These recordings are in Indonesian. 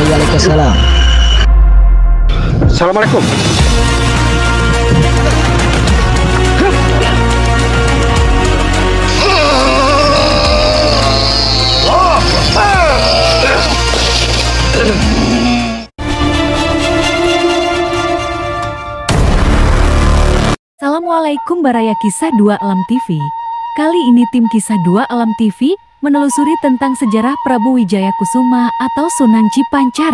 Waalaikumsalam. Assalamualaikum. Assalamualaikum Baraya Kisah 2 Alam TV. Kali ini tim Kisah 2 Alam TV menelusuri tentang sejarah Prabu Wijaya Kusuma atau Sunan Cipancar.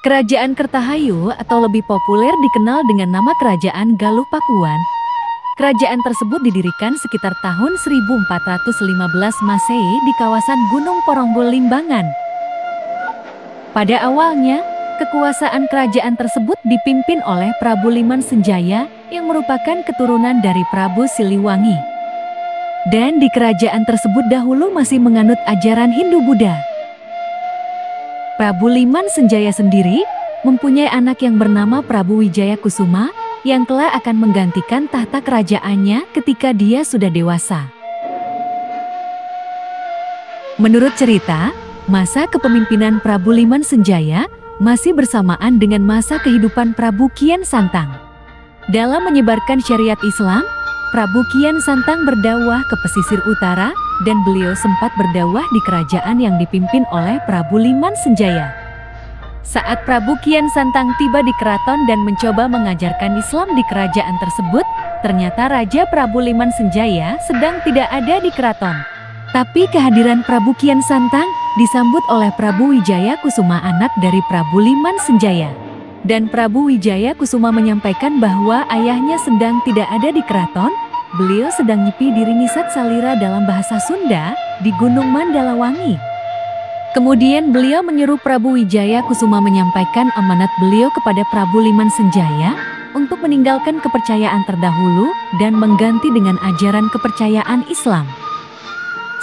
Kerajaan Kertahayu atau lebih populer dikenal dengan nama Kerajaan Galuh Pakuan. Kerajaan tersebut didirikan sekitar tahun 1415 Masehi di kawasan Gunung Porongbol Limbangan. Pada awalnya, kekuasaan kerajaan tersebut dipimpin oleh Prabu Liman Senjaya yang merupakan keturunan dari Prabu Siliwangi. Dan di kerajaan tersebut dahulu masih menganut ajaran Hindu-Buddha. Prabu Liman Senjaya sendiri mempunyai anak yang bernama Prabu Wijaya Kusuma yang kelak akan menggantikan tahta kerajaannya ketika dia sudah dewasa. Menurut cerita, masa kepemimpinan Prabu Liman Senjaya masih bersamaan dengan masa kehidupan Prabu Kian Santang. Dalam menyebarkan syariat Islam, Prabu Kian Santang berdakwah ke pesisir utara dan beliau sempat berdakwah di kerajaan yang dipimpin oleh Prabu Liman Senjaya. Saat Prabu Kian Santang tiba di keraton dan mencoba mengajarkan Islam di kerajaan tersebut, ternyata Raja Prabu Liman Senjaya sedang tidak ada di keraton. Tapi kehadiran Prabu Kian Santang disambut oleh Prabu Wijaya Kusuma, anak dari Prabu Liman Senjaya. Dan Prabu Wijaya Kusuma menyampaikan bahwa ayahnya sedang tidak ada di keraton, beliau sedang nyepi di Ringisat Salira dalam bahasa Sunda di Gunung Mandalawangi. Kemudian beliau menyuruh Prabu Wijaya Kusuma menyampaikan amanat beliau kepada Prabu Liman Senjaya untuk meninggalkan kepercayaan terdahulu dan mengganti dengan ajaran kepercayaan Islam.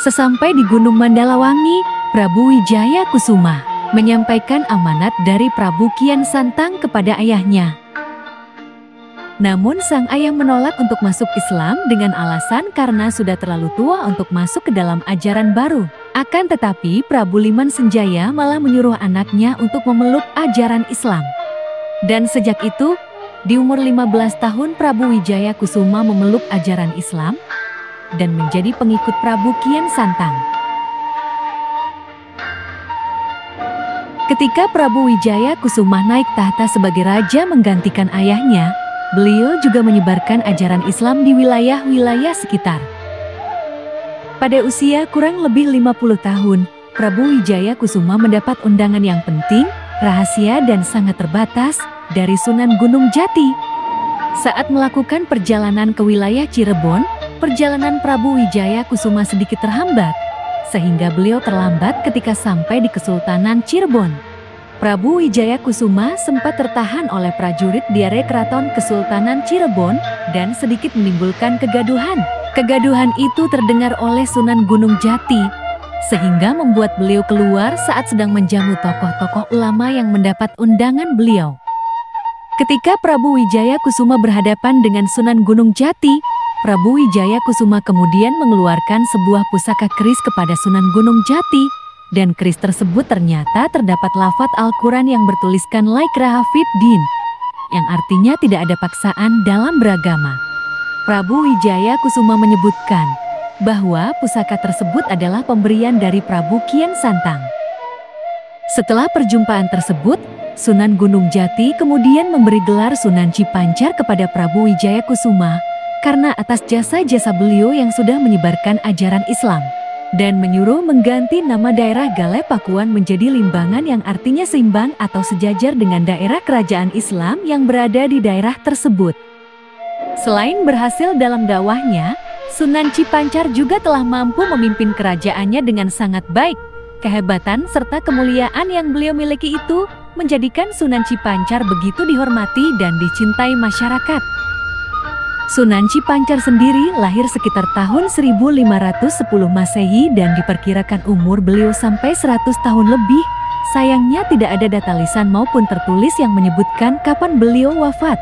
Sesampai di Gunung Mandalawangi, Prabu Wijaya Kusuma menyampaikan amanat dari Prabu Kian Santang kepada ayahnya. Namun sang ayah menolak untuk masuk Islam dengan alasan karena sudah terlalu tua untuk masuk ke dalam ajaran baru. Akan tetapi Prabu Liman Senjaya malah menyuruh anaknya untuk memeluk ajaran Islam. Dan sejak itu, di umur 15 tahun Prabu Wijaya Kusuma memeluk ajaran Islam dan menjadi pengikut Prabu Kian Santang. Ketika Prabu Wijaya Kusuma naik tahta sebagai raja menggantikan ayahnya, beliau juga menyebarkan ajaran Islam di wilayah-wilayah sekitar. Pada usia kurang lebih 50 tahun, Prabu Wijaya Kusuma mendapat undangan yang penting, rahasia dan sangat terbatas dari Sunan Gunung Jati. Saat melakukan perjalanan ke wilayah Cirebon, perjalanan Prabu Wijaya Kusuma sedikit terhambat, sehingga beliau terlambat ketika sampai di Kesultanan Cirebon. Prabu Wijaya Kusuma sempat tertahan oleh prajurit di area keraton Kesultanan Cirebon dan sedikit menimbulkan kegaduhan. Kegaduhan itu terdengar oleh Sunan Gunung Jati, sehingga membuat beliau keluar saat sedang menjamu tokoh-tokoh ulama yang mendapat undangan beliau. Ketika Prabu Wijaya Kusuma berhadapan dengan Sunan Gunung Jati, Prabu Wijaya Kusuma kemudian mengeluarkan sebuah pusaka keris kepada Sunan Gunung Jati, dan keris tersebut ternyata terdapat lafaz Al-Quran yang bertuliskan Laikraha Fid Din, yang artinya tidak ada paksaan dalam beragama. Prabu Wijaya Kusuma menyebutkan bahwa pusaka tersebut adalah pemberian dari Prabu Kian Santang. Setelah perjumpaan tersebut, Sunan Gunung Jati kemudian memberi gelar Sunan Cipancar kepada Prabu Wijaya Kusuma karena atas jasa-jasa beliau yang sudah menyebarkan ajaran Islam, dan menyuruh mengganti nama daerah Galuh Pakuan menjadi Limbangan yang artinya seimbang atau sejajar dengan daerah kerajaan Islam yang berada di daerah tersebut. Selain berhasil dalam dakwahnya, Sunan Cipancar juga telah mampu memimpin kerajaannya dengan sangat baik. Kehebatan serta kemuliaan yang beliau miliki itu menjadikan Sunan Cipancar begitu dihormati dan dicintai masyarakat. Sunan Cipancar sendiri lahir sekitar tahun 1510 Masehi dan diperkirakan umur beliau sampai 100 tahun lebih. Sayangnya tidak ada data lisan maupun tertulis yang menyebutkan kapan beliau wafat.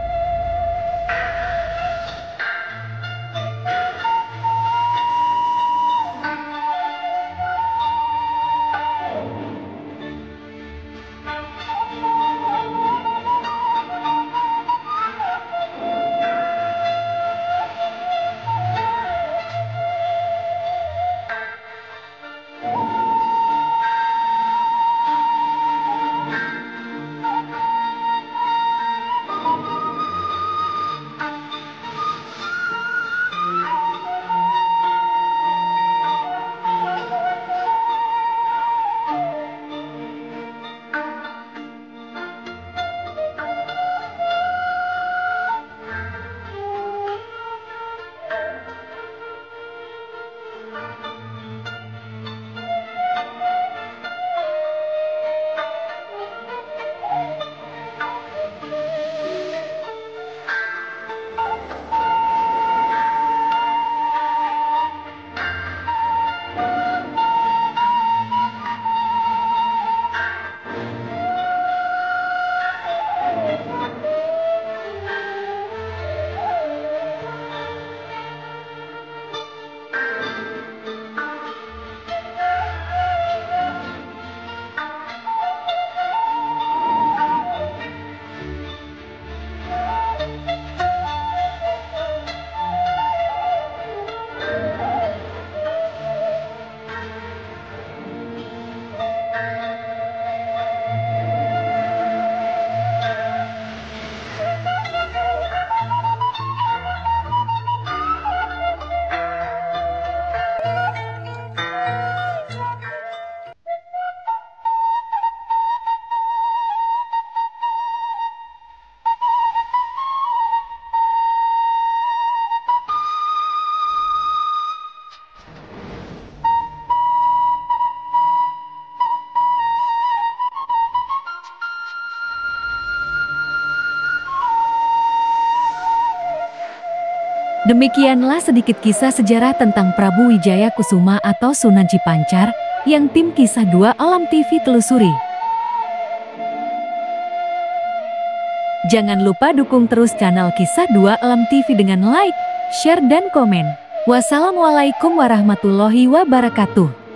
Demikianlah sedikit kisah sejarah tentang Prabu Wijaya Kusuma atau Sunan Cipancar yang tim Kisah 2 Alam TV telusuri. Jangan lupa dukung terus channel Kisah 2 Alam TV dengan like, share, dan komen. Wassalamualaikum warahmatullahi wabarakatuh.